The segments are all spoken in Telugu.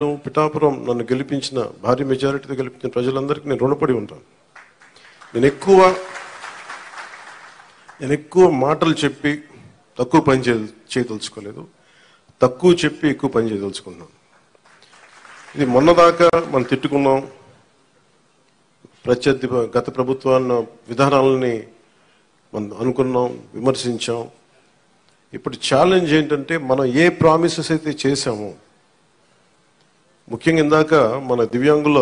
పిఠాపురం నన్ను గెలిపించిన భారీ మెజారిటీతో గెలిపించిన ప్రజలందరికీ నేను రుణపడి ఉంటాను. నేను ఎక్కువ మాటలు చెప్పి తక్కువ పని చేయదలుచుకోలేదు, తక్కువ చెప్పి ఎక్కువ పని చేయదలుచుకున్నాను. ఇది మొన్నదాకా మనం తిట్టుకున్నాం, ప్రత్యర్థి గత ప్రభుత్వాన్ని విధానాలని మనం అనుకున్నాం, విమర్శించాం. ఇప్పుడు ఛాలెంజ్ ఏంటంటే మనం ఏ ప్రామిసెస్ అయితే చేశామో, ముఖ్యంగా ఇందాక మన దివ్యాంగుల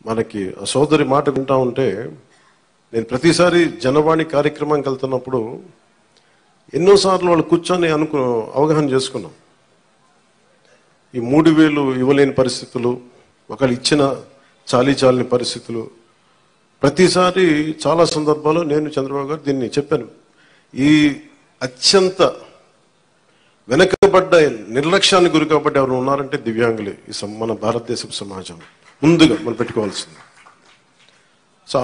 మనకి సోదరి మాట వింటా ఉంటే, నేను ప్రతిసారి జనవాణి కార్యక్రమానికి వెళ్తున్నప్పుడు ఎన్నోసార్లు వాళ్ళు కూర్చొని అవగాహన చేసుకున్నాం. ఈ 3,000 ఇవ్వలేని పరిస్థితులు, ఒకళ్ళు ఇచ్చిన చాలని పరిస్థితులు. ప్రతిసారి చాలా సందర్భాల్లో నేను చంద్రబాబు గారు దీన్ని చెప్పాను. ఈ అత్యంత వెనకబడ్డ నిర్లక్ష్యానికి గురి కాబట్టి ఎవరు ఉన్నారంటే దివ్యాంగులే. ఈ మన భారతదేశ సమాజం ముందుగా మనం పెట్టుకోవాల్సింది. సో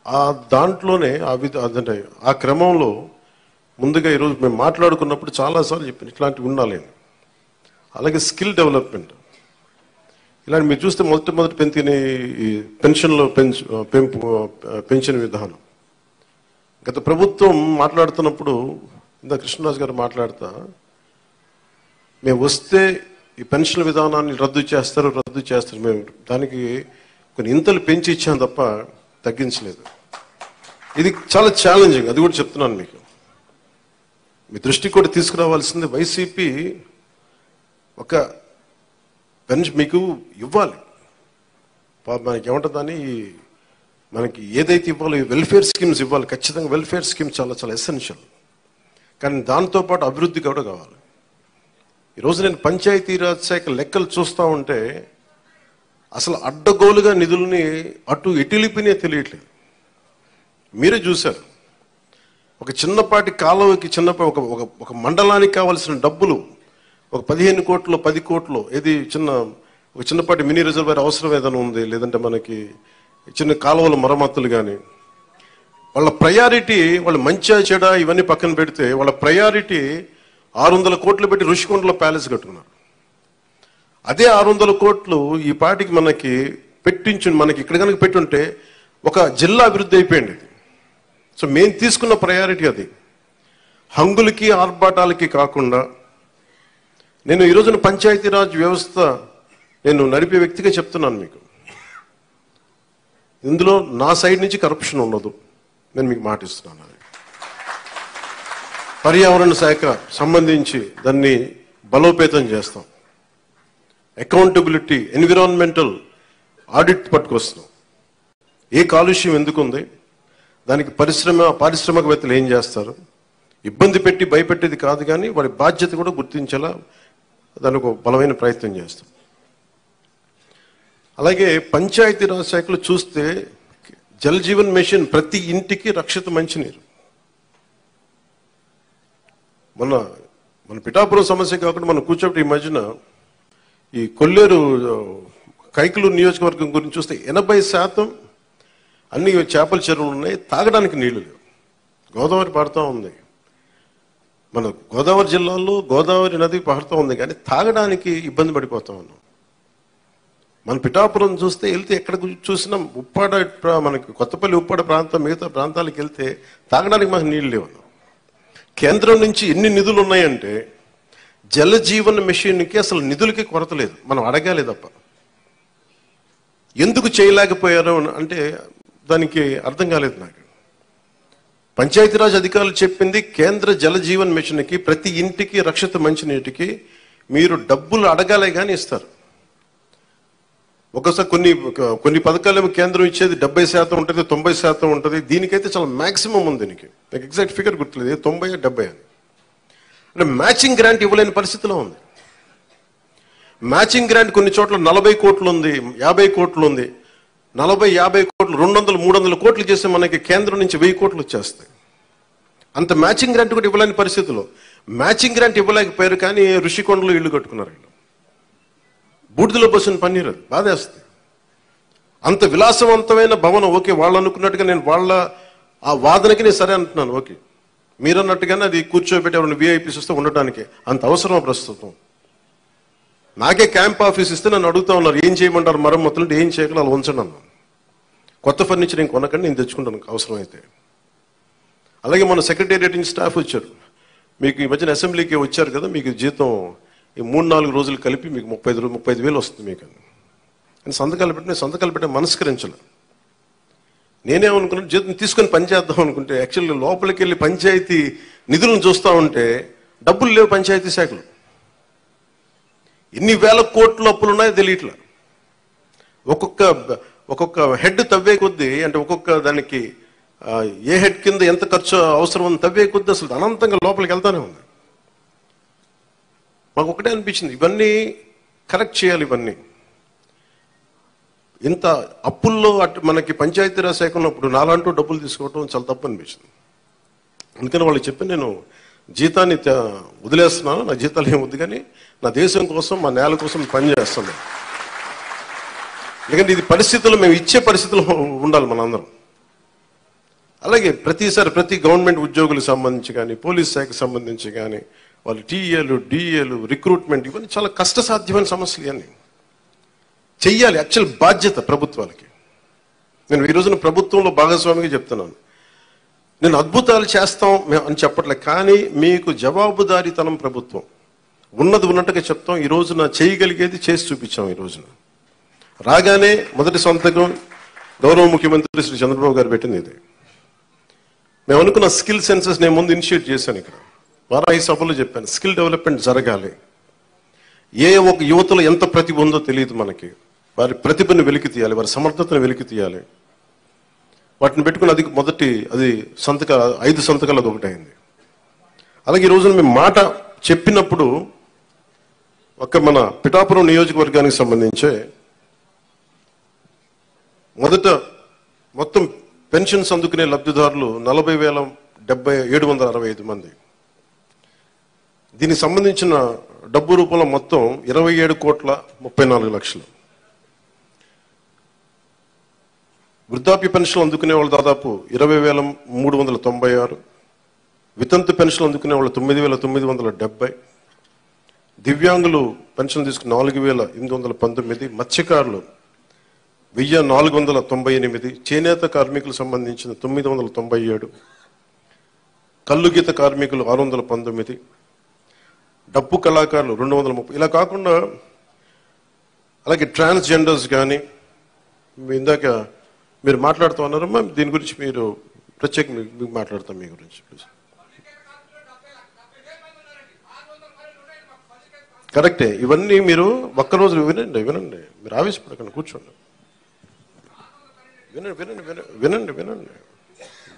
ఆ దాంట్లోనే అదంటే ఆ క్రమంలో ముందుగా ఈరోజు మేము మాట్లాడుకున్నప్పుడు చాలాసార్లు చెప్పాను ఇట్లాంటివి ఉండాలి. అలాగే స్కిల్ డెవలప్మెంట్ ఇలాంటి మీరు చూస్తే మొదటి ఈ పెన్షన్లో పెన్షన్ విధానం గత ప్రభుత్వం మాట్లాడుతున్నప్పుడు ఇందా కృష్ణరాజు గారు మాట్లాడతా, మేము వస్తే ఈ పెన్షన్ విధానాన్ని రద్దు చేస్తారు. మేము దానికి కొన్ని ఇంతలు పెంచి ఇచ్చాం తప్ప తగ్గించలేదు. ఇది చాలా ఛాలెంజింగ్, అది కూడా చెప్తున్నాను మీకు. మీ దృష్టికి కూడా తీసుకురావాల్సింది, వైసీపీ ఒక పెన్షన్ మీకు ఇవ్వాలి. మనకి ఏమంటుందని మనకి ఏదైతే ఇవ్వాలో వెల్ఫేర్ స్కీమ్స్ ఇవ్వాలి. ఖచ్చితంగా వెల్ఫేర్ స్కీమ్ చాలా ఎసెన్షియల్. కానీ దాంతోపాటు అభివృద్ధి కూడా కావాలి. ఈరోజు నేను పంచాయతీరాజ్ శాఖ లెక్కలు చూస్తూ ఉంటే అసలు అడ్డగోలుగా నిధుల్ని అటు ఎటులిపినే తెలియట్లేదు. మీరే చూశారు, ఒక చిన్నపాటి కాలువకి ఒక మండలానికి కావాల్సిన డబ్బులు ఒక 15 కోట్లు 10 కోట్లు ఏది ఒక చిన్నపాటి మినీ రిజర్వాయర్ అవసరం ఏదైనా ఉంది, లేదంటే మనకి చిన్న కాలువల మరమ్మతులు కానీ, వాళ్ళ ప్రయారిటీ వాళ్ళు మంచిగా చెడ ఇవన్నీ పక్కన పెడితే వాళ్ళ ప్రయారిటీ 600 కోట్లు పెట్టి ఋషికొండలో ప్యాలెస్ కట్టుకున్నారు. అదే 600 కోట్లు ఈ పాటికి మనకి మనకి ఇక్కడ కనుక పెట్టుంటే ఒక జిల్లా అభివృద్ధి అయిపోయింది. సో మేము తీసుకున్న ప్రయారిటీ అది. హంగులకి ఆర్భాటాలకి కాకుండా, నేను ఈరోజున పంచాయతీరాజ్ వ్యవస్థ నేను నడిపే వ్యక్తిగా చెప్తున్నాను మీకు, ఇందులో నా సైడ్ నుంచి కరప్షన్ ఉండదు, నేను మీకు మాటిస్తున్నాను. అది పర్యావరణ శాఖ సంబంధించి దాన్ని బలోపేతం చేస్తాం. అకౌంటబిలిటీ, ఎన్విరాన్మెంటల్ ఆడిట్ పట్టుకొస్తున్నాం. ఏ కాలుష్యం ఎందుకుంది, దానికి పారిశ్రామికవేత్తలు ఏం చేస్తారు, ఇబ్బంది పెట్టి భయపెట్టేది కాదు, కానీ వారి బాధ్యత కూడా గుర్తించేలా దానికి ఒక బలమైన ప్రయత్నం చేస్తాం. అలాగే పంచాయతీరాజ్ శాఖలు చూస్తే జల్ జీవన్ మిషన్, ప్రతి ఇంటికి రక్షిత మంచినీరు. మన పిఠాపురం సమస్య కాకుండా మనం కూర్చోబెట్టి ఈ మధ్యన ఈ కొల్లేరు కైకలూరు నియోజకవర్గం గురించి చూస్తే 80% అన్ని చేపల చెరువులు ఉన్నాయి, తాగడానికి నీళ్లు లేవు. గోదావరి పారుతూ ఉంది, మన గోదావరి జిల్లాలో గోదావరి నది పారుతూ ఉంది, కానీ తాగడానికి ఇబ్బంది పడిపోతా ఉన్నాం. మన పిఠాపురం చూస్తే వెళ్తే ఎక్కడ చూసినా ఉప్పాడ, మనకి కొత్తపల్లి ఉప్పాడ ప్రాంతం మిగతా ప్రాంతాలకు వెళ్తే తాగడానికి మాకు నీళ్ళు లేవు. కేంద్రం నుంచి ఎన్ని నిధులు ఉన్నాయంటే జల జీవన్ మిషన్కి అసలు నిధులకి కొరత లేదు, మనం అడగాలి తప్ప. ఎందుకు చేయలేకపోయారు అంటే దానికి అర్థం కాలేదు నాకు. పంచాయతీరాజ్ అధికారులు చెప్పింది, కేంద్ర జల జీవన్ మిషన్కి ప్రతి ఇంటికి రక్షిత మంచినీటికి మీరు డబ్బులు అడగాలే కానీ ఇస్తారు. ఒకసారి కొన్ని పథకాలు కేంద్రం ఇచ్చేది 70% ఉంటుంది, 90% ఉంటుంది. దీనికైతే చాలా మ్యాక్సిమం ఉంది. దీనికి నాకు ఎగ్జాక్ట్ ఫిగర్ గుర్తులేదు, 90 70 అని. అంటే మ్యాచింగ్ గ్రాంట్ ఇవ్వలేని పరిస్థితిలో ఉంది. మ్యాచింగ్ గ్రాంట్ కొన్ని చోట్ల 40 కోట్లు ఉంది, 50 కోట్లు ఉంది. 40, 50 కోట్లు 200, 300 కోట్లు చేస్తే మనకి కేంద్రం నుంచి 1000 కోట్లు వచ్చేస్తాయి. అంత మ్యాచింగ్ గ్రాంట్ కూడా ఇవ్వలేని పరిస్థితిలో, మ్యాచింగ్ గ్రాంట్ ఇవ్వలేకపోయారు కానీ ఋషికొండలో ఇల్లు కట్టుకున్నారు. బూడిదలో పోసిన పన్నీరు, అది బాధేస్తుంది. అంత విలాసవంతమైన భవనం, ఓకే వాళ్ళు అనుకున్నట్టుగా నేను వాళ్ళ ఆ వాదనకి నేను సరే అంటున్నాను, ఓకే మీరన్నట్టుగానే అది కూర్చోబెట్టి ఎవరైనా విఐపీస్ వస్తే ఉండటానికి అంత అవసరం ప్రస్తుతం. నాకే క్యాంప్ ఆఫీస్ ఇస్తే నన్ను అడుగుతా ఉన్నారు, ఏం చేయమంటారు మరమ్మతులు అంటే, ఏం చేయగల అలా ఉంచండి అన్నాను. కొత్త ఫర్నిచర్ ఏం కొనకండి, నేను తెచ్చుకుంటాను అవసరమైతే. అలాగే మన సెక్రటేరియట్ నుంచి స్టాఫ్ వచ్చారు, మీకు ఈ మధ్యన అసెంబ్లీకి వచ్చారు కదా, మీకు జీతం ఈ 3-4 రోజులు కలిపి మీకు 35,000 వస్తుంది మీకు అని సంతకాలు పెట్టే మనస్కరించలే. నేనేమనుకున్నాను, జీతం తీసుకొని పని చేద్దాం అనుకుంటే, యాక్చువల్లీ లోపలికి వెళ్ళి పంచాయతీ నిధులను చూస్తూ ఉంటే డబ్బులు లేవు పంచాయతీ శాఖలు. ఎన్ని వేల కోట్ల అప్పులు ఉన్నాయో తెలియట్లా. ఒక్కొక్క హెడ్ తవ్వే కొద్దీ, అంటే ఒక్కొక్క దానికి ఏ హెడ్ కింద ఎంత ఖర్చు అవసరం అని తవ్వే కొద్దీ అసలు అనంతంగా లోపలికి వెళ్తానే ఉంది. మాకు ఒకటే అనిపించింది, ఇవన్నీ కరెక్ట్ చేయాలి. ఇవన్నీ ఇంత అప్పుల్లో మనకి పంచాయతీరాజ్ శాఖ ఉన్నప్పుడు నాలంటూ డబ్బులు తీసుకోవటం చాలా తప్పు అనిపించింది. అందుకని వాళ్ళు చెప్పి, నేను జీతాన్ని వదిలేస్తున్నాను, నా జీతాలు ఏం వద్దు, కానీ నా దేశం కోసం, మా నేల కోసం పని చేస్తాను. ఎందుకంటే ఇది పరిస్థితుల్లో మేము ఇచ్చే పరిస్థితులు ఉండాలి మనందరం. అలాగే ప్రతి గవర్నమెంట్ ఉద్యోగులకు సంబంధించి కానీ, పోలీస్ శాఖకు సంబంధించి కానీ, వాళ్ళు టీఏలు, డిఏలు, రిక్రూట్మెంట్, ఇవన్నీ చాలా కష్టసాధ్యమైన సమస్యలు. ఇవన్నీ చెయ్యాలి, యాక్చువల్ బాధ్యత ప్రభుత్వాలకి. నేను ఈ రోజున ప్రభుత్వంలో భాగస్వామిగా చెప్తున్నాను, నేను అద్భుతాలు చేస్తాం అని చెప్పట్లే, కానీ మీకు జవాబుదారీతనం ప్రభుత్వం ఉన్నది ఉన్నట్టుగా చెప్తాం. ఈ రోజున చేయగలిగేది చేసి చూపించాం. ఈ రోజున రాగానే మొదటి సంతకం గౌరవ ముఖ్యమంత్రి శ్రీ చంద్రబాబు గారు పెట్టింది ఇది. మేము అనుకున్న స్కిల్ సెన్సెస్ నేను ముందు ఇనిషియేట్ చేశాను. ఇక్కడ వారాహి సభలో చెప్పాను, స్కిల్ డెవలప్మెంట్ జరగాలి. ఒక యువతలో ఎంత ప్రతిభ ఉందో తెలియదు మనకి. వారి ప్రతిభను వెలికి తీయాలి, వారి సమర్థతను వెలికి తీయాలి. వాటిని పెట్టుకుని అది 5 సంతకాలు అది ఒకటి అయింది. అలాగే ఈ రోజున మేము మాట చెప్పినప్పుడు మన పిఠాపురం నియోజకవర్గానికి సంబంధించే మొత్తం పెన్షన్స్ అందుకునే లబ్ధిదారులు 40,765 మంది. దీనికి సంబంధించిన డబ్బు రూపంలో మొత్తం 27,34,00,000. వృద్ధాప్య పెన్షన్లు అందుకునే వాళ్ళు దాదాపు 20,396, వితంతు పెన్షన్లు అందుకునే వాళ్ళు 9,970, దివ్యాంగులు పెన్షన్ తీసుకుని 4,819, మత్స్యకారులు 1,498, చేనేత కార్మికులకు సంబంధించిన 997, కల్లుగీత కార్మికులు 619, డప్పు కళాకారులు 230. ఇలా కాకుండా అలాగే ట్రాన్స్జెండర్స్ కానీ, ఇందాక మీరు మాట్లాడుతూ ఉన్నారమ్మా, దీని గురించి మీరు ప్రత్యేకంగా మీకు మాట్లాడతాం మీ గురించి. కరెక్టే, ఇవన్నీ మీరు ఒక్కరోజు వినండి, మీరు ఆవేశపడకండి, కూర్చోండి, వినండి,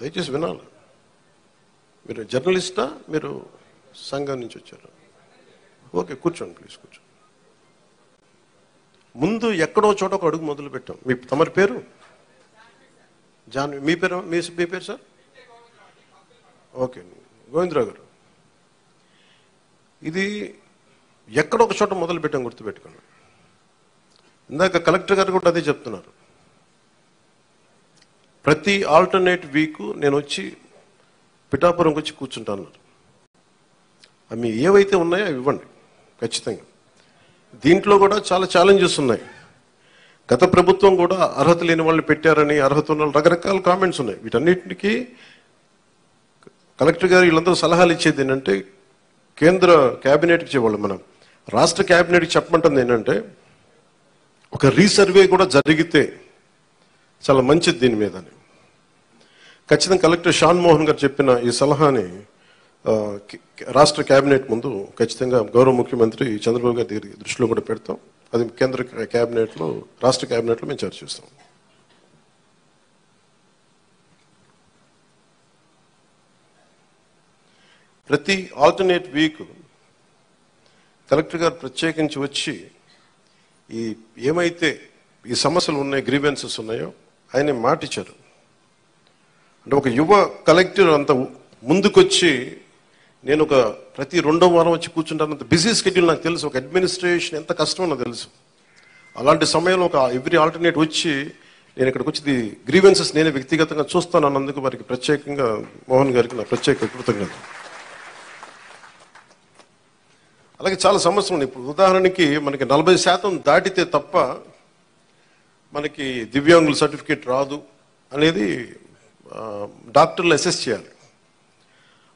దయచేసి వినాలి. మీరు జర్నలిస్టా, మీరు సంఘం నుంచి వచ్చారు? ఓకే, కూర్చోండి, ప్లీజ్ కూర్చోండి. ముందు ఎక్కడో చోట ఒక అడుగు మొదలు పెట్టాం. తమరి పేరు మీ పేరు సార్? ఓకే, గోవిందరావు గారు. ఇది ఎక్కడో ఒక చోట మొదలు పెట్టాం, గుర్తుపెట్టుకోండి. ఇందాక కలెక్టర్ గారు కూడా అదే చెప్తున్నారు. ప్రతి ఆల్టర్నేట్ వీక్ నేను వచ్చి పిఠాపురంకి వచ్చి కూర్చుంటాను. అవి ఏవైతే ఉన్నాయో అవి ఇవ్వండి ఖచ్చితంగా. దీంట్లో కూడా చాలా ఛాలెంజెస్ ఉన్నాయి. గత ప్రభుత్వం కూడా అర్హత లేని వాళ్ళని పెట్టారని, అర్హత ఉన్న రకరకాల కామెంట్స్ ఉన్నాయి. వీటన్నిటికీ కలెక్టర్ గారు వీళ్ళందరూ సలహాలు ఇచ్చేది ఏంటంటే, కేంద్ర క్యాబినెట్కి ఇచ్చేవాళ్ళు, మనం రాష్ట్ర క్యాబినెట్కి చెప్పమంటుంది ఏంటంటే, ఒక రీసర్వే కూడా జరిగితే చాలా మంచిది దీని మీద అని. ఖచ్చితంగా కలెక్టర్ షాన్ మోహన్ గారు చెప్పిన ఈ సలహాని రాష్ట్ర క్యాబినెట్ ముందు ఖచ్చితంగా గౌరవ ముఖ్యమంత్రి చంద్రబాబు గారి దృష్టిలో కూడా పెడతాం. అది కేంద్ర క్యాబినెట్లో, రాష్ట్ర క్యాబినెట్లో మేము చర్చిస్తాం. ప్రతి ఆల్టర్నేట్ వీక్ కలెక్టర్ గారు ప్రత్యేకించి వచ్చి ఏమైతే ఈ సమస్యలు ఉన్నాయి, గ్రీవెన్సెస్ ఉన్నాయో ఆయన మాట ఇచ్చారు. అంటే ఒక యువ కలెక్టర్ అంత ముందుకొచ్చి, నేను ప్రతి 2వ వారం వచ్చి కూర్చుంటానంత బిజీ షెడ్యూల్ నాకు తెలుసు. ఒక అడ్మినిస్ట్రేషన్ ఎంత కష్టమో నాకు తెలుసు. అలాంటి సమయంలో ఎవ్రీ ఆల్టర్నేట్ వచ్చి నేను ఇక్కడికి వచ్చి గ్రీవెన్సెస్ నేనే వ్యక్తిగతంగా చూస్తాను అన్నందుకు వారికి ప్రత్యేకంగా మోహన్ గారికి నా ప్రత్యేక కృతజ్ఞత. అలాగే చాలా సమస్యలు ఉన్నాయి. ఇప్పుడు ఉదాహరణకి మనకి 40% దాటితే తప్ప మనకి దివ్యాంగుల సర్టిఫికేట్ రాదు అనేది డాక్టర్లు అసెస్ చేయాలి.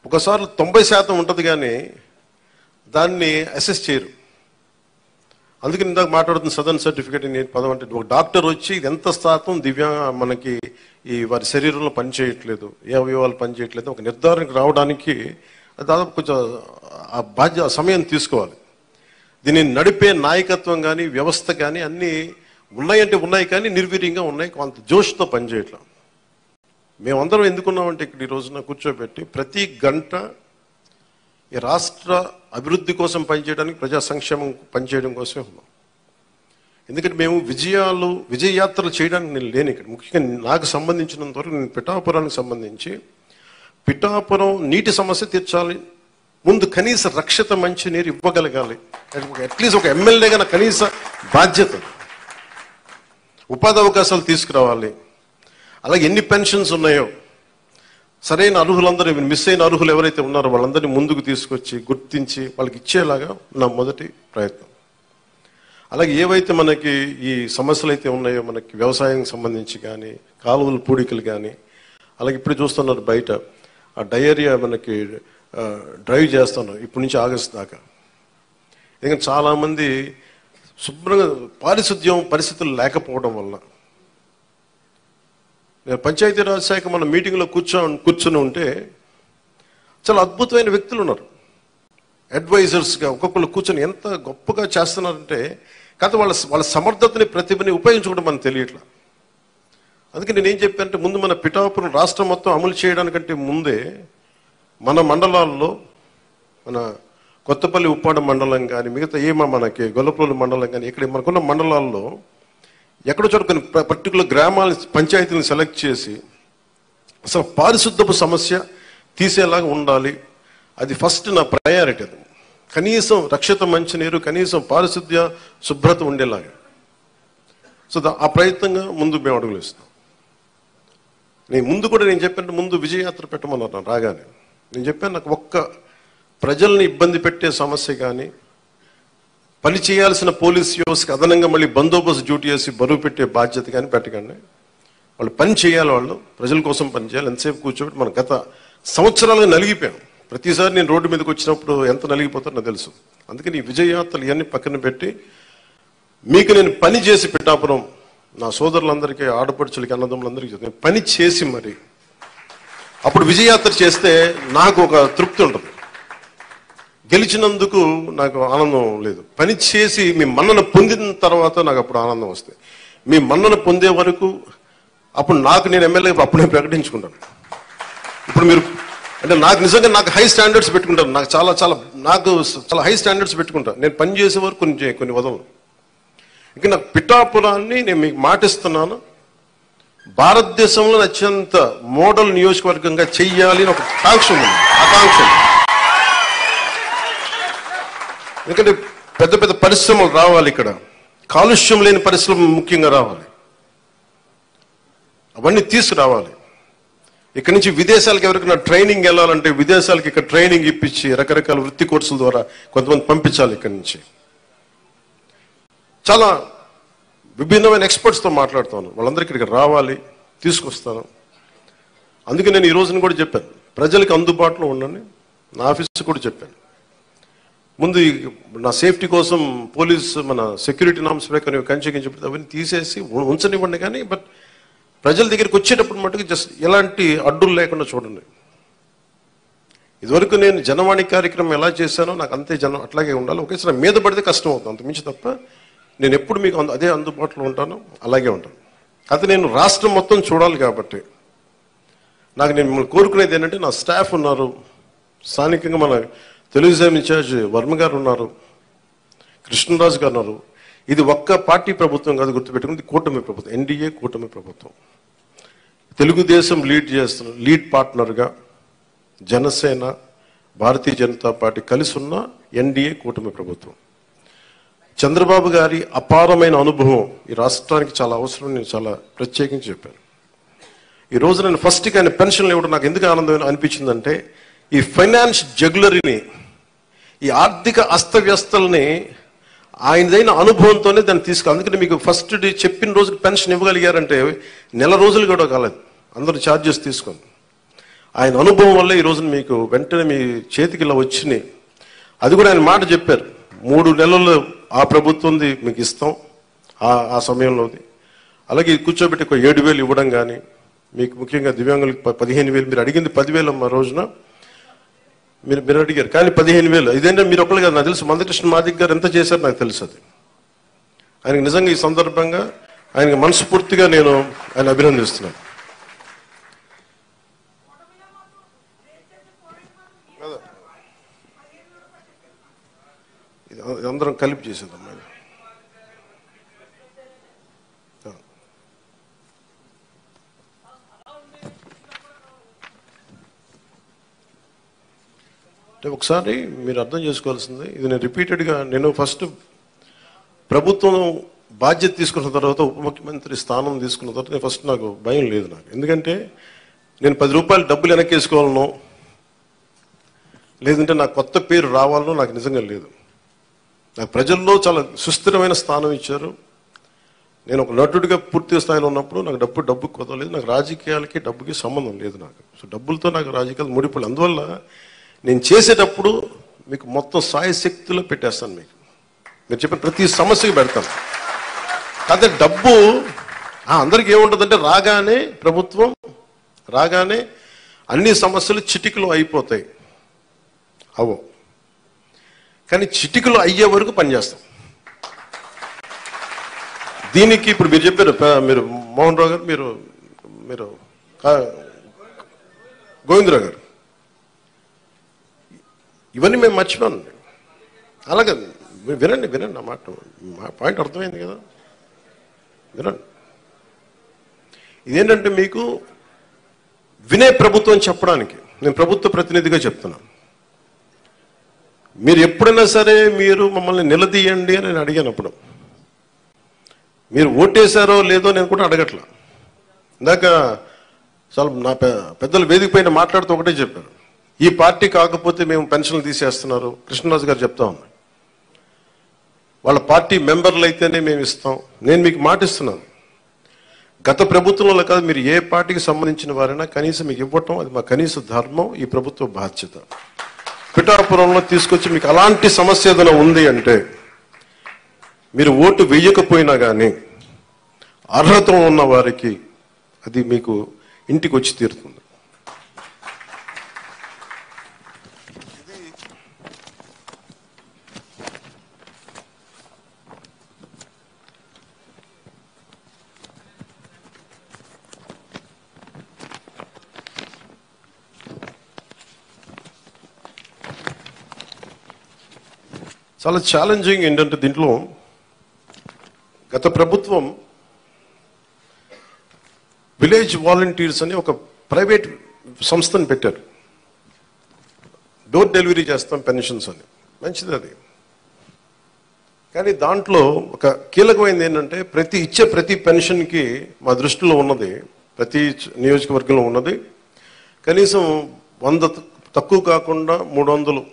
ఒకసారి 90% ఉంటుంది కానీ దాన్ని అసెస్ చేయరు. అందుకని ఇందాక మాట్లాడుతున్న సదరన్ సర్టిఫికేట్ నేను పదం అంటే ఒక డాక్టర్ వచ్చి ఇది ఎంత శాతం మనకి ఈ వారి శరీరంలో పనిచేయట్లేదు, ఏ అవయవాలు పనిచేయట్లేదు ఒక నిర్ధారణకు రావడానికి దాదాపు కొంచెం ఆ సమయం తీసుకోవాలి. దీన్ని నడిపే నాయకత్వం కానీ వ్యవస్థ కానీ అన్నీ ఉన్నాయంటే ఉన్నాయి కానీ నిర్వీర్యంగా ఉన్నాయి, కొంత జోష్తో పనిచేయట్లా. మేమందరం ఎందుకున్నామంటే ఇక్కడ ఈ రోజున కూర్చోబెట్టి ప్రతి గంట ఈ రాష్ట్ర అభివృద్ధి కోసం పనిచేయడానికి, ప్రజా సంక్షేమం పనిచేయడం కోసమే ఉన్నాం. ఎందుకంటే మేము విజయయాత్రలు చేయడానికి నేను లేను ఇక్కడ. ముఖ్యంగా నాకు సంబంధించినంత వరకు నేను పిఠాపురానికి సంబంధించి పిఠాపురం నీటి సమస్య తీర్చాలి, ముందు కనీస రక్షిత మంచినీరు ఇవ్వగలగాలి, అట్లీస్ట్ ఒక ఎమ్మెల్యేగా నా కనీస బాధ్యత, ఉపాధి అవకాశాలు తీసుకురావాలి. అలాగే ఎన్ని పెన్షన్స్ ఉన్నాయో సరైన అర్హులందరూ మిస్ అయిన అర్హులు ఎవరైతే ఉన్నారో వాళ్ళందరినీ ముందుకు తీసుకొచ్చి గుర్తించి వాళ్ళకి ఇచ్చేలాగా నా మొదటి ప్రయత్నం. అలాగే ఏవైతే మనకి ఈ సమస్యలు అయితే ఉన్నాయో మనకి వ్యవసాయం సంబంధించి కానీ కాలువల పూడికలు కానీ, అలాగే ఇప్పుడు చూస్తున్నారు బయట ఆ డయేరియా మనకి డ్రైవ్ చేస్తున్నారు ఇప్పటి నుంచి ఆగస్టు దాకా. ఎందుకంటే చాలామంది శుభ్రంగా పారిశుద్ధ్యం పరిస్థితులు లేకపోవడం వల్ల నేను పంచాయతీరాజ్ శాఖ మన మీటింగ్లో కూర్చొని ఉంటే చాలా అద్భుతమైన వ్యక్తులు ఉన్నారు అడ్వైజర్స్గా. ఒక్కొక్కరు కూర్చొని ఎంత గొప్పగా చేస్తున్నారంటే కాదు వాళ్ళ సమర్థతని ప్రతిభని ఉపయోగించుకోవడం మనకు తెలియట్లా. అందుకే నేనేం చెప్పానంటే ముందు మన పిఠాపురం రాష్ట్రం మొత్తం అమలు చేయడానికంటే ముందే మన మండలాల్లో మన కొత్తపల్లి ఉప్పాడ మండలం కానీ మిగతా మనకి గొల్లపల్లి మండలం కానీ ఇక్కడ మనకున్న మండలాల్లో ఎక్కడో చోట కొన్ని పర్టికులర్ గ్రామాల పంచాయతీలను సెలెక్ట్ చేసి అసలు పారిశుద్ధపు సమస్య తీసేలాగా ఉండాలి. అది ఫస్ట్ నా ప్రయారిటీ. అది కనీసం రక్షిత మంచినీరు, కనీసం పారిశుద్ధ్య శుభ్రత ఉండేలాగా. సో ఆ ప్రయత్నంగా ముందు మేము అడుగులు ఇస్తాం. నేను చెప్పాను ముందు విజయయాత్ర పెట్టమన్నారు రాగానే. నేను చెప్పాను నాకు ఒక్క ప్రజల్ని ఇబ్బంది పెట్టే సమస్య కానీ, పని చేయాల్సిన పోలీస్ వ్యవస్థకి అదనంగా మళ్ళీ బందోబస్తు డ్యూటీ చేసి బరువు పెట్టే బాధ్యత కానీ పెట్టకండి. వాళ్ళు పని చేయాలి, వాళ్ళు ప్రజల కోసం పని చేయాలి. ఎంతసేపు కూర్చోబెట్టి మనం గత సంవత్సరాలుగా నలిగిపోయాం. ప్రతిసారి నేను రోడ్డు మీదకి వచ్చినప్పుడు ఎంత నలిగిపోతారో నాకు తెలుసు. అందుకని ఈ విజయయాత్రలు ఇవన్నీ పక్కన పెట్టి మీకు నేను పని చేసి పిఠాపురం నా సోదరులందరికీ, ఆడపడుచులకి, అన్నదమ్ములందరికీ నేను పని చేసి మరి అప్పుడు విజయయాత్ర చేస్తే నాకు ఒక తృప్తి ఉంటుంది. గెలిచినందుకు నాకు ఆనందం లేదు, పని చేసి మీ మన్నన పొందిన తర్వాత నాకు అప్పుడు ఆనందం వస్తుంది. మీ మన్నన పొందే వరకు అప్పుడు నేను ఎమ్మెల్యే అప్పుడే ప్రకటించుకుంటాను. ఇప్పుడు మీరు అంటే నాకు నిజంగా హై స్టాండర్డ్స్ పెట్టుకుంటాను. నాకు చాలా హై స్టాండర్డ్స్ పెట్టుకుంటాను. నేను పని చేసే వరకు కొన్ని వదలను. ఇంకా నాకు పిఠాపురాన్ని నేను మీకు మాటిస్తున్నాను, భారతదేశంలో అత్యంత మోడల్ నియోజకవర్గంగా చెయ్యాలి అని ఒక ఆకాంక్ష ఉంది. ఎందుకంటే పెద్ద పెద్ద పరిశ్రమలు రావాలి, ఇక్కడ కాలుష్యం లేని పరిశ్రమ ముఖ్యంగా రావాలి, అవన్నీ తీసుకురావాలి. ఇక్కడ నుంచి విదేశాలకు ఎవరికైనా ట్రైనింగ్ వెళ్ళాలంటే విదేశాలకు ఇక్కడ ట్రైనింగ్ ఇప్పించి రకరకాల వృత్తి కోర్సుల ద్వారా కొంతమంది పంపించాలి. ఇక్కడి నుంచి చాలా విభిన్నమైన ఎక్స్పర్ట్స్తో మాట్లాడుతాను, వాళ్ళందరికీ ఇక్కడికి రావాలి, తీసుకొస్తాను. అందుకే నేను ఈ రోజున కూడా చెప్పాను, ప్రజలకు అందుబాటులో ఉండండి. నా ఆఫీస్ కూడా చెప్పాను, ముందు నా సేఫ్టీ కోసం పోలీస్ మన సెక్యూరిటీ నామ్స్ ప్రకారం కంచె అవన్నీ తీసేసి ఉంచనివ్వండి, కానీ బట్ ప్రజల దగ్గరికి వచ్చేటప్పుడు మటుకు జస్ట్ ఎలాంటి అడ్డులు లేకుండా చూడండి. ఇదివరకు నేను జనవాణి కార్యక్రమం ఎలా చేశానో నాకు అంతే అట్లాగే ఉండాలి. ఒకేసారి మీద పడితే కష్టం అవుతుంది, అంతమించి తప్ప నేను ఎప్పుడు మీకు అదే అందుబాటులో ఉంటాను, అలాగే ఉంటాను. అయితే నేను రాష్ట్రం మొత్తం చూడాలి కాబట్టి నేను మిమ్మల్ని కోరుకునేది ఏంటంటే, నా స్టాఫ్ ఉన్నారు, స్థానికంగా మన తెలుగుదేశం ఇన్ఛార్జ్ వర్మ గారు ఉన్నారు, కృష్ణరాజు గారు ఉన్నారు. ఇది ఒక్క పార్టీ ప్రభుత్వం కాదు, గుర్తుపెట్టుకుంది కూటమి ప్రభుత్వం, ఎన్డీఏ కూటమి ప్రభుత్వం. తెలుగుదేశం లీడ్ పార్ట్నర్గా జనసేన, భారతీయ జనతా పార్టీ కలిసి ఉన్న ఎన్డీఏ కూటమి ప్రభుత్వం. చంద్రబాబు గారి అపారమైన అనుభవం ఈ రాష్ట్రానికి చాలా అవసరం. నేను చాలా ప్రత్యేకించి చెప్పాను. ఈ రోజు నేను ఫస్ట్గా ఆయన పెన్షన్లు ఇవ్వడం నాకు ఎందుకు ఆనందం అనిపించిందంటే, ఈ ఫైనాన్స్ జగ్యులరీని ఈ ఆర్థిక అస్తవ్యస్తల్ని ఆయనదైన అనుభవంతోనే దాన్ని అందుకని మీకు ఫస్ట్ డే చెప్పిన రోజుకి పెన్షన్ ఇవ్వగలిగారంటే నెల రోజులు కూడా కాలేదు, అందరూ ఛార్జెస్ తీసుకొని. ఆయన అనుభవం వల్ల ఈ రోజున మీకు వెంటనే మీ చేతికి ఇలా వచ్చినాయి. అది కూడా ఆయన మాట చెప్పారు, 3 నెలలు ఆ ప్రభుత్వంది మీకు ఇస్తాం ఆ సమయంలోది. అలాగే కూర్చోబెట్టి 7,000 ఇవ్వడం కానీ, మీకు ముఖ్యంగా దివ్యాంగులకు 15,000, మీరు అడిగింది 10,000 మా రోజున మీరు అడిగారు, కానీ 15,000. ఇదేంటే మీరు ఒకళ్ళు కాదు, నాకు తెలుసు మందకృష్ణ మాదిక్ గారు ఎంత చేశారు నాకు తెలుసు. అది ఆయనకి నిజంగా ఈ సందర్భంగా ఆయనకి మనస్ఫూర్తిగా నేను ఆయన అభినందిస్తున్నాను. అందరం కలిపి చేసేద్దాం. అంటే ఒకసారి మీరు అర్థం చేసుకోవాల్సింది, ఇది నేను రిపీటెడ్గా నేను ఫస్ట్ ప్రభుత్వం బాధ్యత తీసుకున్న తర్వాత, ఉప ముఖ్యమంత్రి స్థానం తీసుకున్న తర్వాత ఫస్ట్ నాకు భయం లేదు నాకు. ఎందుకంటే నేను 10 రూపాయలు డబ్బులు వెనక్కేసుకోవాలనో లేదంటే నాకు కొత్త పేరు రావాలనో నాకు నిజంగా లేదు. నాకు ప్రజల్లో చాలా సుస్థిరమైన స్థానం ఇచ్చారు. నేను ఒక నటుడిగా పూర్తి స్థాయిలో ఉన్నప్పుడు నాకు డబ్బు కొదవలేదు. నాకు రాజకీయాలకి డబ్బుకి సంబంధం లేదు నాకు. సో డబ్బులతో నాకు రాజకీయాలు ముడిపడలేదు. అందువల్ల నేను చేసేటప్పుడు మీకు మొత్తం సాయశక్తిలో పెట్టేస్తాను. మీరు చెప్పిన ప్రతి సమస్యకి పెడతాను. కాకపోతే డబ్బు అందరికీ ఏముంటుందంటే ప్రభుత్వం రాగానే అన్ని సమస్యలు చిటికలు అయిపోతాయి. అవో, కానీ చిటికలు అయ్యే వరకు పనిచేస్తాం. దీనికి ఇప్పుడు మీరు చెప్పారు, మీరు మోహన్ రావు గారు, మీరు గోవిందరావు గారు, ఇవన్నీ మేము మర్చిపోను. అలాగే వినండి నా మాట, మా పాయింట్ అర్థమైంది కదా, వినండి. ఇదేంటంటే మీకు వినే ప్రభుత్వం చెప్పడానికి నేను ప్రభుత్వ ప్రతినిధిగా చెప్తున్నాను. మీరు ఎప్పుడైనా సరే మీరు మమ్మల్ని నిలదీయండి అని నేను అడిగానప్పుడు, మీరు ఓటేశారో లేదో నేను కూడా అడగట్లా. ఇందాక చాలా నా పెద్దలు వేదిక పైన మాట్లాడుతూ ఒకటే చెప్పారు, ఈ పార్టీ కాకపోతే మేము పెన్షన్లు తీసేస్తున్నారు. కృష్ణరాజు గారు చెప్తా ఉన్నారు, వాళ్ళ పార్టీ మెంబర్లు అయితేనే మేము ఇస్తాం. నేను మీకు మాటిస్తున్నాను, గత ప్రభుత్వంలో కాదు, మీరు ఏ పార్టీకి సంబంధించిన వారైనా కనీసం మీకు ఇవ్వటం అది మా కనీస ధర్మం, ఈ ప్రభుత్వ బాధ్యత. పిఠాపురంలో తీసుకొచ్చి మీకు అలాంటి సమస్య ఏదైనా ఉంది అంటే మీరు ఓటు వేయకపోయినా కానీ అర్హత ఉన్న వారికి అది మీకు ఇంటికి వచ్చి తీరుతుంది. చాలా ఛాలెంజింగ్ ఏంటంటే దీంట్లో గత ప్రభుత్వం విలేజ్ వాలంటీర్స్ అని ఒక ప్రైవేట్ సంస్థను పెట్టారు. డోర్ డెలివరీ చేస్తాం పెన్షన్స్ అని, మంచిది అది. కానీ దాంట్లో ఒక కీలకమైనది ఏంటంటే ప్రతి పెన్షన్కి మా దృష్టిలో ఉన్నది, ప్రతి నియోజకవర్గంలో ఉన్నది కనీసం 100 తక్కువ కాకుండా 300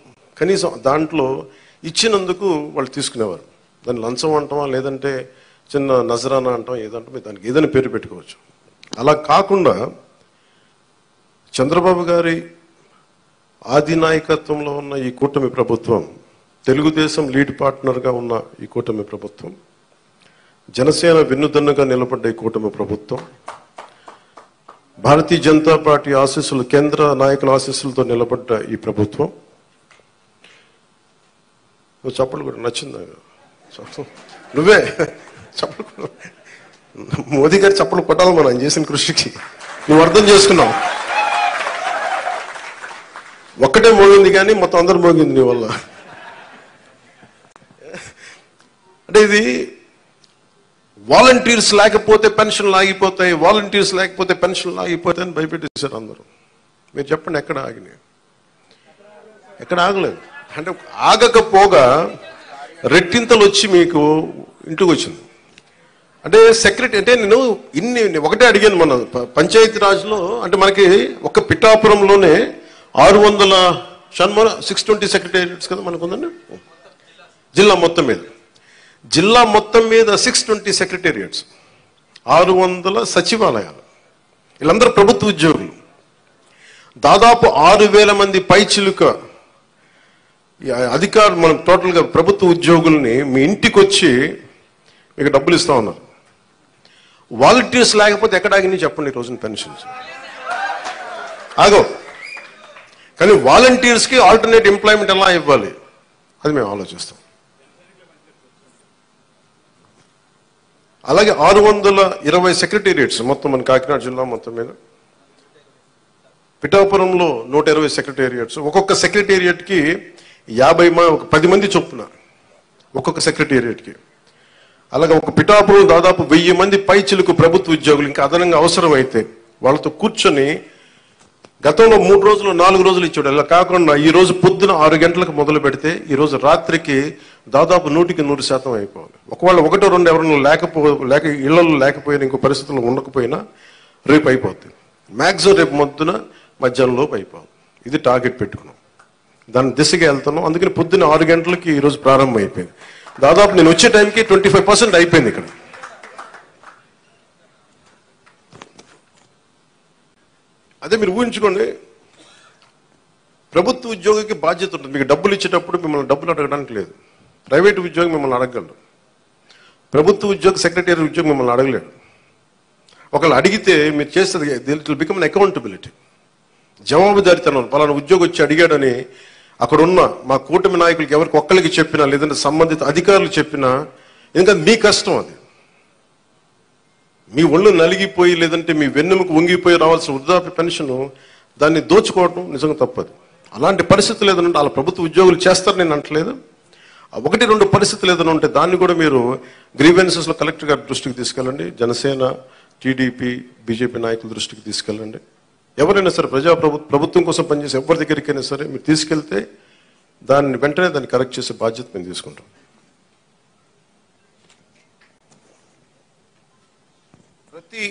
కనీసం దాంట్లో ఇచ్చినందుకు వాళ్ళు తీసుకునేవారు. దాన్ని లంచం అంటామా లేదంటే చిన్న నజరానా అంటాం, ఏదంటే దానికి ఏదైనా పేరు పెట్టుకోవచ్చు. అలా కాకుండా చంద్రబాబు గారి ఆధినాయకత్వంలో ఉన్న ఈ కూటమి ప్రభుత్వం, తెలుగుదేశం లీడ్ పార్ట్నర్గా ఉన్న ఈ కూటమి ప్రభుత్వం, జనసేన వెన్నుదన్నుగా నిలబడ్డ ఈ కూటమి ప్రభుత్వం, భారతీయ జనతా పార్టీ ఆశీస్సులు, కేంద్ర నాయకుల ఆశీస్సులతో నిలబడ్డ ఈ ప్రభుత్వం. నువ్వు చప్పలు కూడా నచ్చిందా? నువ్వే చప్పలు, మోదీ గారి చప్పలు కొట్టాలి మనం ఆయన చేసిన కృషికి. నువ్వు అర్థం చేసుకున్నావు, ఒక్కటే మోగింది కానీ మొత్తం అందరు మోగింది నీ వల్ల. అంటే ఇది వాలంటీర్స్ లేకపోతే పెన్షన్లు ఆగిపోతాయి, వాలంటీర్స్ లేకపోతే పెన్షన్లు ఆగిపోతాయి అని భయపెట్టేశారు అందరూ. మీరు చెప్పండి, ఎక్కడ ఆగినాయి? ఎక్కడ ఆగలేదు. అంటే ఆగకపోగా రెట్టింతలు వచ్చి మీకు ఇంటికి వచ్చింది. అంటే సెక్రటరీ అంటే నేను ఒకటే అడిగాను, మన పంచాయతీ రాజ్లో అంటే మనకి ఒక పిఠాపురంలోనే 600 షణ్మోహన్ 620 సెక్రటేరియట్స్ కదా మనకు ఉందండి. జిల్లా మొత్తం మీద 620 సెక్రటేరియట్స్, 600 సచివాలయాలు, వీళ్ళందరూ ప్రభుత్వ ఉద్యోగులు. దాదాపు 6,000 మంది పైచిలుక అధికారులు, మనం టోటల్గా ప్రభుత్వ ఉద్యోగుల్ని మీ ఇంటికి వచ్చి మీకు డబ్బులు ఇస్తా ఉన్నారు. వాలంటీర్స్ లేకపోతే ఎక్కడ ఆగింది చెప్పండి ఈ రోజున పెన్షన్స్ ఆగో. కానీ వాలంటీర్స్కి ఆల్టర్నేట్ ఎంప్లాయ్మెంట్ ఎలా ఇవ్వాలి అది మేము ఆలోచిస్తాం. అలాగే 620 సెక్రటేరియట్స్ మొత్తం మన కాకినాడ జిల్లా మొత్తం మీద. పిఠాపురంలో 120 సెక్రటేరియట్స్, ఒక్కొక్క సెక్రటేరియట్కి 10 మంది చొప్పున ఒక్కొక్క సెక్రటేరియట్కి. అలాగే ఒక పిఠాపురం దాదాపు 1000 మంది పైచిలుకు ప్రభుత్వ ఉద్యోగులు ఇంకా అదనంగా అవసరమైతే వాళ్ళతో కూర్చొని గతంలో 3 రోజులు 4 రోజులు ఇచ్చాడు. అలా కాకుండా ఈ రోజు పొద్దున 6 గంటలకు మొదలు పెడితే ఈ రోజు రాత్రికి దాదాపు 100% అయిపోవాలి. ఒకవేళ 1-2 ఎవరైనా లేక ఇళ్లలో లేకపోయినా, ఇంకో పరిస్థితుల్లో ఉండకపోయినా రేపు అయిపోతుంది. మ్యాక్సిమం రేపు పొద్దున మధ్యాహ్నంలోపు అయిపోవాలి. ఇది టార్గెట్ పెట్టుకున్నాం, దాని దిశగా వెళ్తున్నాం. అందుకని పొద్దున్న 6 గంటలకి ఈరోజు ప్రారంభం అయిపోయింది. దాదాపు నేను వచ్చే టైంకి 25% అయిపోయింది ఇక్కడ. అదే మీరు ఊహించుకోండి, ప్రభుత్వ ఉద్యోగికి బాధ్యత ఉంటుంది. మీకు డబ్బులు ఇచ్చేటప్పుడు మిమ్మల్ని డబ్బులు అడగడానికి లేదు. ప్రైవేట్ ఉద్యోగి మిమ్మల్ని అడగలడు, ప్రభుత్వ ఉద్యోగి సెక్రటరీ ఉద్యోగి మిమ్మల్ని అడగలేడు. ఒకళ్ళు అడిగితే మీరు చేస్తుంది it will become an accountability, జవాబుదారితనం. పలానా ఉద్యోగి వచ్చి అడిగాడని అక్కడున్న మా కూటమి నాయకులకి ఎవరికి ఒక్కరికి చెప్పినా, లేదంటే సంబంధిత అధికారులు చెప్పినా, ఎందుకంటే మీ కష్టం అది. మీ ఒళ్ళు నలిగిపోయి లేదంటే మీ వెన్నెముకు వంగిపోయి రావాల్సిన వృద్ధాప్య పెన్షన్ దాన్ని దోచుకోవడం నిజంగా తప్పదు. అలాంటి పరిస్థితులు ఏదైనా ఉంటే వాళ్ళ ప్రభుత్వ ఉద్యోగులు చేస్తారు, నేను అంటలేదు. 1-2 పరిస్థితులు ఏదైనా ఉంటే దాన్ని కూడా మీరు గ్రీవెన్సెస్లో కలెక్టర్ గారి దృష్టికి తీసుకెళ్ళండి, జనసేన, టీడీపీ, బీజేపీ నాయకుల దృష్టికి తీసుకెళ్ళండి. ఎవరైనా సరే ప్రభుత్వం కోసం పనిచేసే ఎవరి దగ్గరికైనా సరే మీరు తీసుకెళ్తే దాన్ని వెంటనే దాన్ని కరెక్ట్ చేసే బాధ్యత మేము తీసుకుంటాం. ప్రతి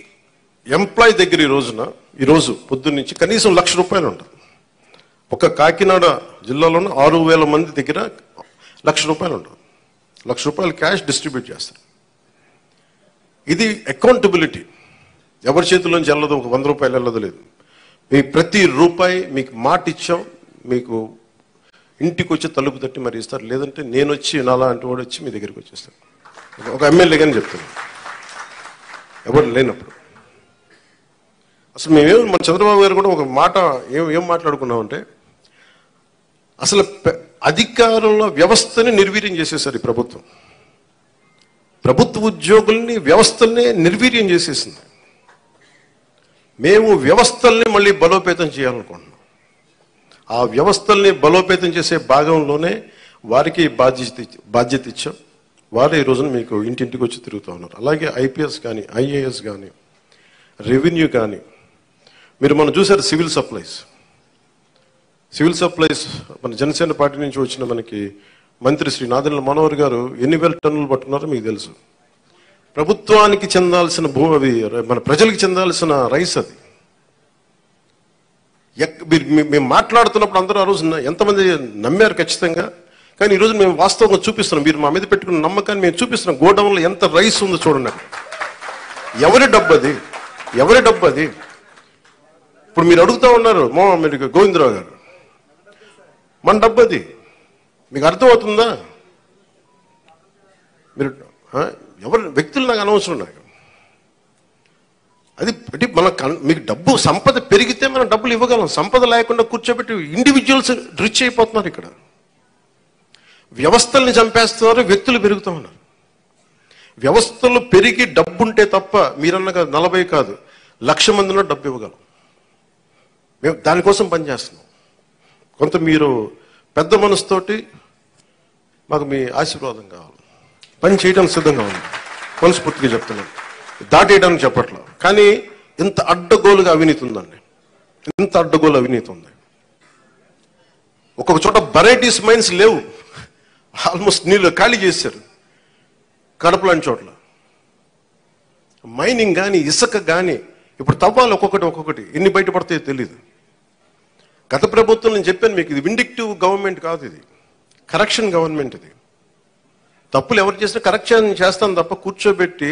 ఎంప్లాయ్ దగ్గర ఈరోజు పొద్దున్న నుంచి కనీసం ₹1,00,000 ఉంటుంది. ఒక కాకినాడ జిల్లాలోనే 6,000 మంది దగ్గర ₹1,00,000 ఉంటుంది. ₹1,00,000 క్యాష్ డిస్ట్రిబ్యూట్ చేస్తారు. ఇది అకౌంటబిలిటీ. ఎవరి చేతిలోంచి వెళ్ళదు, ఒక ₹100 వెళ్ళదు లేదు. మీ ప్రతి రూపాయి మీకు మాట ఇచ్చాం, మీకు ఇంటికి వచ్చి తలుపు తట్టి మరి ఇస్తారు. లేదంటే నేను వచ్చి నాలాంటి వాడు వచ్చి మీ దగ్గరికి వచ్చేస్తాను. ఒక ఎమ్మెల్యే కానీ చెప్తాను, ఎవరు లేనప్పుడు. అసలు మన చంద్రబాబు గారు కూడా ఒక మాట ఏం మాట్లాడుకున్నామంటే, అసలు అధికారుల వ్యవస్థని నిర్వీర్యం చేసేసారు ఈ ప్రభుత్వం. ప్రభుత్వ ఉద్యోగుల్ని, వ్యవస్థల్ని నిర్వీర్యం చేసేసింది. మేము వ్యవస్థల్ని మళ్ళీ బలోపేతం చేయాలనుకుంటున్నాం. ఆ వ్యవస్థల్ని బలోపేతం చేసే భాగంలోనే వారికి బాధ్యత ఇచ్చాం. వారు ఈ రోజున మీకు ఇంటింటికి వచ్చి తిరుగుతూ ఉన్నారు. అలాగే ఐపీఎస్ కానీ, ఐఏఎస్ కానీ, రెవెన్యూ కానీ. మనం చూసారు సివిల్ సప్లైస్ మన జనసేన పార్టీ నుంచి వచ్చిన మనకి మంత్రి శ్రీ నాదెండ్ల మనోహర్ గారు ఎన్ని వేల టన్నులు పట్టుకున్నారో మీకు తెలుసు. ప్రభుత్వానికి చెందాల్సిన అవి మన ప్రజలకు చెందాల్సిన రైస్ అది. మేము మాట్లాడుతున్నప్పుడు అందరూ ఆ రోజు ఎంతమంది నమ్మారు ఖచ్చితంగా. కానీ ఈరోజు మేము వాస్తవంగా చూపిస్తున్నాం. మీరు మా మీద పెట్టుకున్న నమ్మకాన్ని మేము చూపిస్తున్నాం. గోడౌన్లో ఎంత రైస్ ఉందో చూడండి. ఎవరి డబ్బు అది? ఇప్పుడు మీరు అడుగుతూ ఉన్నారు మీరు గోవిందరావు గారు, మన డబ్బు అది. మీకు అర్థమవుతుందా? మీరు వ్యక్తులు నాకు అనవసరం. నాకు అది మీకు డబ్బు సంపద పెరిగితే మనం డబ్బులు ఇవ్వగలం. సంపద లేకుండా కూర్చోబెట్టి ఇండివిజువల్స్ రిచ్ అయిపోతున్నారు. ఇక్కడ వ్యవస్థల్ని చంపేస్తున్నారు, వ్యక్తులు పెరుగుతూ ఉన్నారు. వ్యవస్థలు పెరిగి డబ్బు ఉంటే తప్ప మీరన్నగా 40 కాదు 1,00,000 మందిలో డబ్బు ఇవ్వగలం. మేము దానికోసం పనిచేస్తున్నాం. కొంత మీరు పెద్ద మనసుతోటి మాకు మీ ఆశీర్వాదం కావాలి. పని చేయడానికి సిద్ధంగా ఉంది, మనస్ఫూర్తిగా చెప్తున్నాను. దాటేయడానికి చెప్పట్లేదు. కానీ ఇంత అడ్డగోలుగా అవినీతి ఉందండి, ఇంత అడ్డగోలు అవినీతి ఉంది. ఒక్కొక్క చోట వెరైటీస్ మైన్స్ లేవు, ఆల్మోస్ట్ నీళ్ళు ఖాళీ చేశారు. కడప లాంటి చోట్ల మైనింగ్ కానీ, ఇసుక కానీ ఇప్పుడు తవ్వాలి ఒక్కొక్కటి ఎన్ని బయటపడతాయో తెలియదు. గత ప్రభుత్వం నేను చెప్పాను మీకు, ఇది విండిక్టివ్ గవర్నమెంట్ కాదు, ఇది కరెక్షన్ గవర్నమెంట్. ఇది తప్పులు ఎవరు చేసినా కరెక్షన్ చేస్తాను తప్ప కూర్చోబెట్టి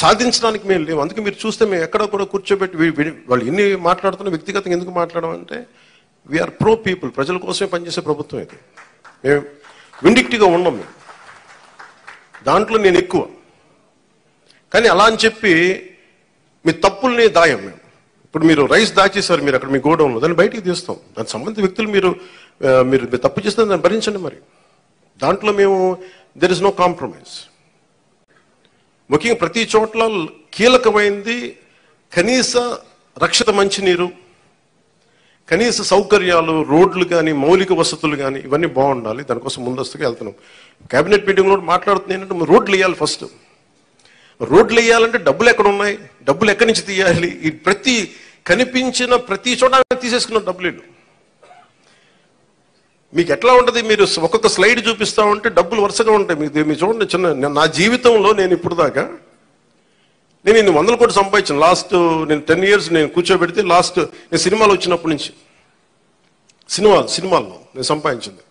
సాధించడానికి మేము లేవు. అందుకే మీరు చూస్తే మేము ఎక్కడ కూడా కూర్చోబెట్టి వాళ్ళు ఎన్ని మాట్లాడుతున్నా వ్యక్తిగతంగా ఎందుకు మాట్లాడమంటే వీఆర్ ప్రో పీపుల్, ప్రజల కోసమే పనిచేసే ప్రభుత్వం ఇది. మేము విండిక్టివ్గా ఉన్నాం, మేము దాంట్లో నేను ఎక్కువ. కానీ అలా అని చెప్పి మీ తప్పుల్ని దాయం మేము. ఇప్పుడు మీరు రైస్ దాచేశారు, మీరు అక్కడ మీ గోడౌన్లో, దాన్ని బయటికి తీస్తాం. దానికి సంబంధిత వ్యక్తులు మీరు తప్పు చేస్తే దాన్ని భరించండి. మరి దాంట్లో మేము దెర్ ఇస్ నో కాంప్రమైజ్. ముఖ్యంగా ప్రతి చోట్ల కీలకమైంది కనీస రక్షిత మంచినీరు, కనీస సౌకర్యాలు, రోడ్లు కానీ మౌలిక వసతులు కానీ ఇవన్నీ బాగుండాలి. దానికోసం ముందస్తుగా వెళ్తున్నాం. కేబినెట్ మీటింగ్లో మాట్లాడుతుంది ఏంటంటే రోడ్లు వేయాలి. ఫస్ట్ రోడ్లు వేయాలంటే డబ్బులు ఎక్కడ ఉన్నాయి, డబ్బులు ఎక్కడి నుంచి తీయాలి? ఈ కనిపించిన ప్రతి చోట తీసేసుకున్న డబ్బులు. మీకు ఎట్లా ఉంటుంది, మీరు ఒక్కొక్క స్లైడ్ చూపిస్తా ఉంటే డబ్బులు వరుసగా ఉంటాయి. మీరు చూడండి, చిన్న నా జీవితంలో నేను ఇప్పుడు దాకా నేను 100 కోట్లు సంపాదించాను. లాస్ట్ నేను 10 years నేను కూర్చోబెడితే లాస్ట్ నేను సినిమాలు వచ్చినప్పటి నుంచి సినిమాల్లో నేను సంపాదించింది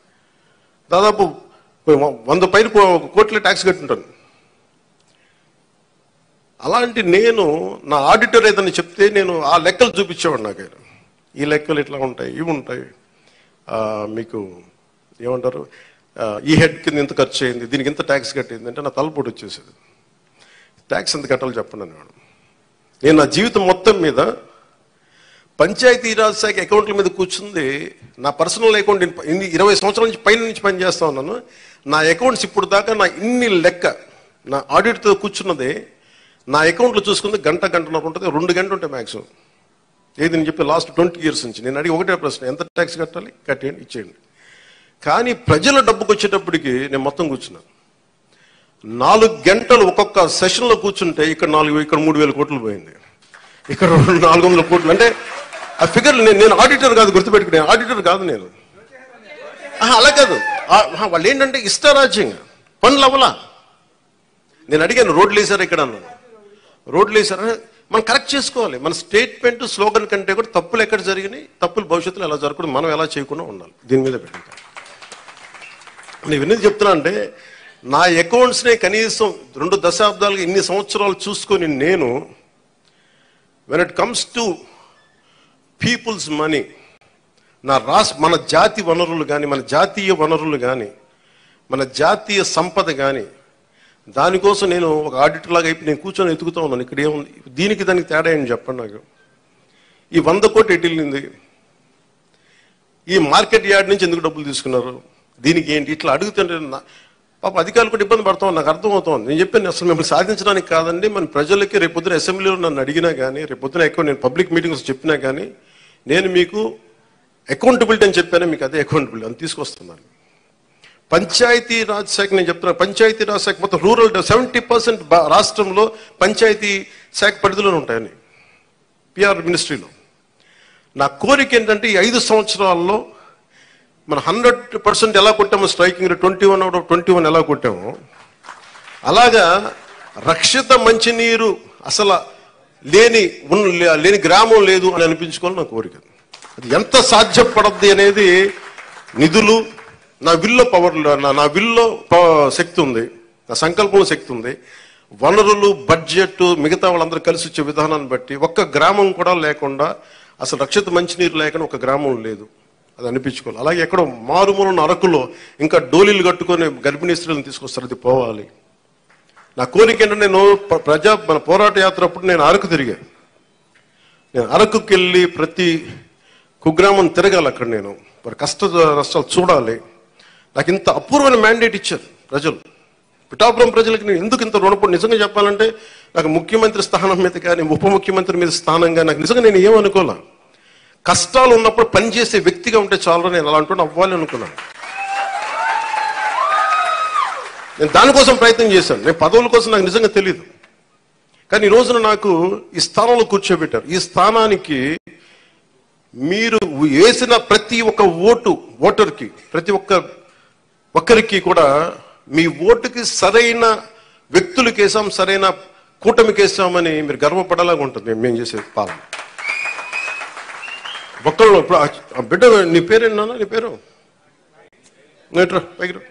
దాదాపు 100 పైన కోట్ల ట్యాక్స్ కట్టుంటాను. అలాంటి నేను నా ఆడిటర్ ఏదైనా చెప్తే నేను ఆ లెక్కలు చూపించేవాడు. నాకు ఈ లెక్కలు ఇట్లా ఉంటాయి, ఇవి ఉంటాయి, మీకు ఏమంటారు, ఈ హెడ్ కింద ఇంత ఖర్చు అయింది, దీనికి ఇంత ట్యాక్స్ కట్టింది అంటే నా తలపోటు వచ్చేసేది. ట్యాక్స్ ఎంత కట్టాలో చెప్పండి అనేవాడు. నేను నా జీవితం మొత్తం మీద పంచాయతీరాజ్ శాఖ అకౌంట్ల మీద కూర్చుంది నా పర్సనల్ అకౌంట్. 20 సంవత్సరాల నుంచి పైన నుంచి పనిచేస్తా ఉన్నాను. నా అకౌంట్స్ ఇప్పుడు దాకా నా ఇన్ని లెక్క నా ఆడిట్తో కూర్చున్నదే నా అకౌంట్లో చూసుకుంది గంటన్నర ఉంటుంది, 2 గంటలు ఉంటాయి మ్యాక్సిమం. ఏది నేను చెప్పి లాస్ట్ 20 years నుంచి నేను అడిగి ఒకటే ప్రశ్న, ఎంత ట్యాక్స్ కట్టాలి, కట్టేయండి, ఇచ్చేయండి. కానీ ప్రజల డబ్బుకి వచ్చేటప్పటికి నేను మొత్తం కూర్చున్నాను. 4 గంటలు ఒక్కొక్క సెషన్లో కూర్చుంటే ఇక్కడ 3,000 కోట్లు పోయింది, ఇక్కడ 400 కోట్లు. అంటే ఆ ఫిగర్ నేను ఆడిటర్ కాదు, గుర్తుపెట్టుకునే ఆడిటర్ కాదు నేను. అలా కాదు, వాళ్ళు ఏంటంటే ఇష్టారాజ్యంగా పనులు అవ్వలా. నేను అడిగాను రోడ్లు వేసారా ఇక్కడ అన్నాను. రోడ్లు వేసారా, మనం కరెక్ట్ చేసుకోవాలి. మన స్టేట్మెంట్ స్లోగన్ కంటే కూడా తప్పులు ఎక్కడ జరిగినాయి, తప్పులు భవిష్యత్తులో ఎలా జరగకూడదు, మనం ఎలా చేయకుండా ఉండాలి, దీని మీద పెట్టింది. నేను ఎందుకు చెప్తున్నా అంటే నా అకౌంట్స్నే కనీసం 2 దశాబ్దాలుగా ఇన్ని సంవత్సరాలు చూసుకొని నేను when it comes to peoples money, మన జాతి వనరులు కానీ, మన జాతీయ వనరులు కానీ, మన జాతీయ సంపద కానీ, దానికోసం నేను ఒక ఆడిటర్ లాగా అయిపోయి నేను కూర్చొని ఎతుకుతూ ఉన్నాను. ఇక్కడ ఏముంది, దీనికి దానికి తేడా ఏంటి చెప్పండి నాకు. ఈ 100 కోట్లు ఎటు వెళ్ళింది, ఈ మార్కెట్ యార్డ్ నుంచి ఎందుకు డబ్బులు తీసుకున్నారు, దీనికి ఏంటి, ఇట్లా అడుగుతుంటే పాప అధికారులు కూడా ఇబ్బంది పడతాం. నాకు అర్థమవుతుంది. నేను చెప్పాను అసలు మిమ్మల్ని సాధించడానికి కాదండి, మన ప్రజలకి రేపొద్దున అసెంబ్లీలో నన్ను అడిగినా కానీ, రేపొద్దున ఎక్కువ నేను పబ్లిక్ మీటింగ్స్ చెప్పినా కానీ నేను మీకు అకౌంటబిలిటీ అని చెప్పాను, మీకు అదే అకౌంటబిలిటీ అని తీసుకొస్తున్నాను. పంచాయతీ రాజ్ శాఖ నేను చెప్తున్నాను, పంచాయతీ రాజ్ శాఖ మొత్తం రూరల్ 70% రాష్ట్రంలో పంచాయతీ శాఖ పరిధిలోనే ఉంటాయని పిఆర్ మినిస్ట్రీలో. నా కోరిక ఏంటంటే ఈ 5 సంవత్సరాల్లో మనం 100% ఎలా కొట్టామో, స్ట్రైకింగ్ 21 out of 21 ఎలా కొట్టామో, అలాగా రక్షిత మంచినీరు అసలు లేని గ్రామం లేదు అని అనిపించుకోవాలి నా కోరిక. అది ఎంత సాధ్యపడద్ది అనేది నిధులు, నా విల్లో శక్తి ఉంది, నా సంకల్పంలో శక్తి ఉంది, వనరులు, బడ్జెట్, మిగతా వాళ్ళందరూ కలిసి వచ్చే విధానాన్ని బట్టి ఒక్క గ్రామం కూడా లేకుండా, అసలు రక్షిత మంచినీరు లేకుండా ఒక గ్రామం లేదు, అది అనిపించుకోవాలి. అలాగే ఎక్కడో మారుమూలన్న అరకులో ఇంకా డోలీలు కట్టుకొని గర్భిణీ స్త్రీలను తీసుకొస్తారు, అది పోవాలి. నా కోరిక ఏంటంటే నేను మన పోరాట యాత్ర అప్పుడు నేను అరకు తిరిగాను. నేను అరకుకి వెళ్ళి ప్రతి కుగ్రామం తిరగాలి, అక్కడ నేను వారి కష్ట నష్టాలు చూడాలి. నాకు ఇంత అపూర్వమైన మ్యాండేట్ ఇచ్చారు ప్రజలు, పిఠాపురం ప్రజలకి. నేను ఎందుకు ఇంత రుణపడి, నిజంగా చెప్పాలంటే నాకు ముఖ్యమంత్రి స్థానం మీద కానీ, ఉప ముఖ్యమంత్రి మీద స్థానం కానీ నాకు నిజంగా నేను ఏమనుకోలే. కష్టాలు ఉన్నప్పుడు పనిచేసే వ్యక్తిగా ఉంటే చాలా, నేను అలాంటి అవ్వాలి అనుకున్నాను. నేను దానికోసం ప్రయత్నం చేశాను. నేను పదవుల కోసం నాకు నిజంగా తెలియదు. కానీ ఈ రోజున నాకు ఈ స్థానంలో కూర్చోబెట్టారు. ఈ స్థానానికి మీరు వేసిన ప్రతి ఒక్క ఓటర్కి, ప్రతి ఒక్కరికి కూడా మీ ఓటుకి సరైన వ్యక్తులకి వేసాం, సరైన కూటమికి వేసామని మీరు గర్వపడేలాగా ఉంటుంది మేము చేసే పాలన. ఒక్కళ్ళు ఇప్పుడు ఆ బిడ్డ నీ పేరేనా? నీ పేరు నేట్రా పైకి రా,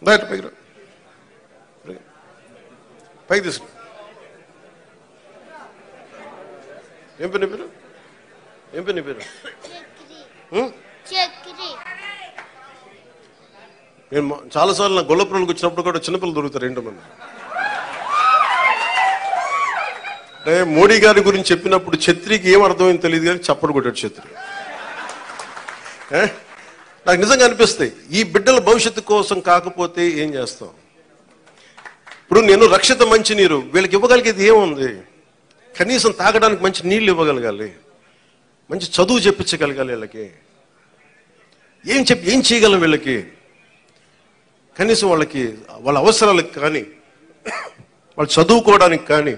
పైకి రా, పైకి తీసుకు. ఏం పేరు నీ పేరు? ఏం పేరు నీ పేరు? నేను చాలాసార్లు నా గొల్లపురంకి వచ్చినప్పుడు కూడా చిన్నపిల్లలు దొరుకుతారు. ఏంటో మంది అంటే మోడీ గారి గురించి చెప్పినప్పుడు ఛత్రికి ఏం అర్థమైంది తెలియదు కానీ చప్పడు కొట్టాడు ఛత్రి. నాకు నిజంగా అనిపిస్తాయి, ఈ బిడ్డల భవిష్యత్తు కోసం కాకపోతే ఏం చేస్తాం? ఇప్పుడు నేను రక్షిత మంచినీరు వీళ్ళకి ఇవ్వగలిగేది ఏముంది? కనీసం తాగడానికి మంచి నీళ్ళు ఇవ్వగలగాలి, మంచి చదువు చెప్పించగలగాలి. వీళ్ళకి ఏం చేయగలం? వీళ్ళకి కనీసం వాళ్ళకి వాళ్ళ అవసరాలకు కానీ, వాళ్ళు చదువుకోవడానికి కానీ,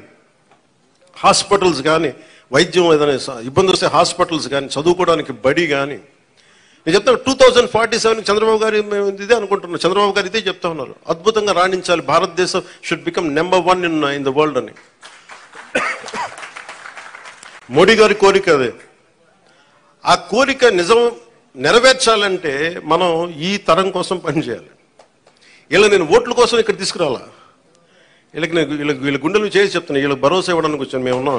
హాస్పిటల్స్ కానీ, వైద్యం ఏదైనా ఇబ్బంది వస్తే హాస్పిటల్స్ కానీ, చదువుకోవడానికి బడి కానీ. నేను చెప్తాను 2047 చంద్రబాబు గారు ఇదే అనుకుంటున్నారు. చంద్రబాబు గారు ఇదే చెప్తా ఉన్నారు, అద్భుతంగా రాణించాలి, భారతదేశం should become number 1 in the world అని. మోడీ గారి కోరిక అదే. ఆ కోరిక నిజం నెరవేర్చాలంటే మనం ఈ తరం కోసం పనిచేయాలి. ఇలా నేను ఓట్ల కోసం ఇక్కడ తీసుకురాలా, వీళ్ళ గుండెలు చేసి చెప్తున్నా, వీళ్ళకి భరోసా ఇవ్వడానికి వచ్చాను. మేము ఉన్నాం.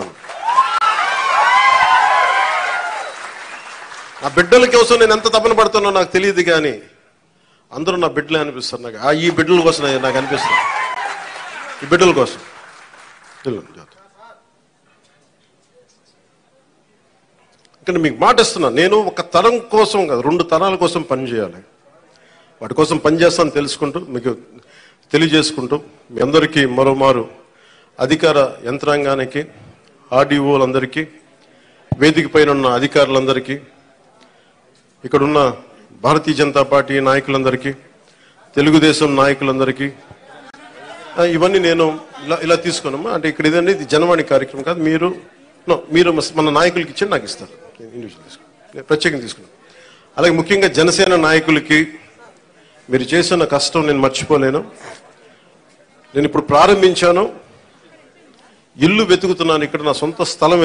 నా బిడ్డల కోసం నేను ఎంత తపన పడుతున్నా నాకు తెలియదు, కానీ అందరూ నా బిడ్డలే అనిపిస్తారు నాకు. ఈ బిడ్డల కోసం నాకు అనిపిస్తుంది, ఈ బిడ్డల కోసం. ఇక్కడ మీకు మాట ఇస్తున్నాను, నేను ఒక తరం కోసం కాదు, 2 తరాల కోసం పనిచేయాలి. వాటి కోసం పనిచేస్తాను తెలుసుకుంటూ, మీకు తెలియజేసుకుంటూ, మీ అందరికీ మరోమారు అధికార యంత్రాంగానికి, ఆర్డీఓలందరికీ, వేదిక పైన ఉన్న అధికారులందరికీ, ఇక్కడున్న భారతీయ జనతా పార్టీ నాయకులందరికీ, తెలుగుదేశం నాయకులందరికీ, ఇవన్నీ నేను ఇలా తీసుకున్నామా అంటే ఇక్కడ ఇదండి, ఇది జనవాణి కార్యక్రమం కాదు. మీరు మన నాయకులకి ఇచ్చి నాకు ఇస్తారు, ఇండివిజువల్ తీసుకున్నాను, ప్రత్యేకంగా తీసుకున్నాను. అలాగే ముఖ్యంగా జనసేన నాయకులకి మీరు చేసిన కష్టం నేను మర్చిపోలేను. నేను ఇప్పుడు ప్రారంభించాను, ఇల్లు వెతుకుతున్నాను, ఇక్కడ నా సొంత స్థలం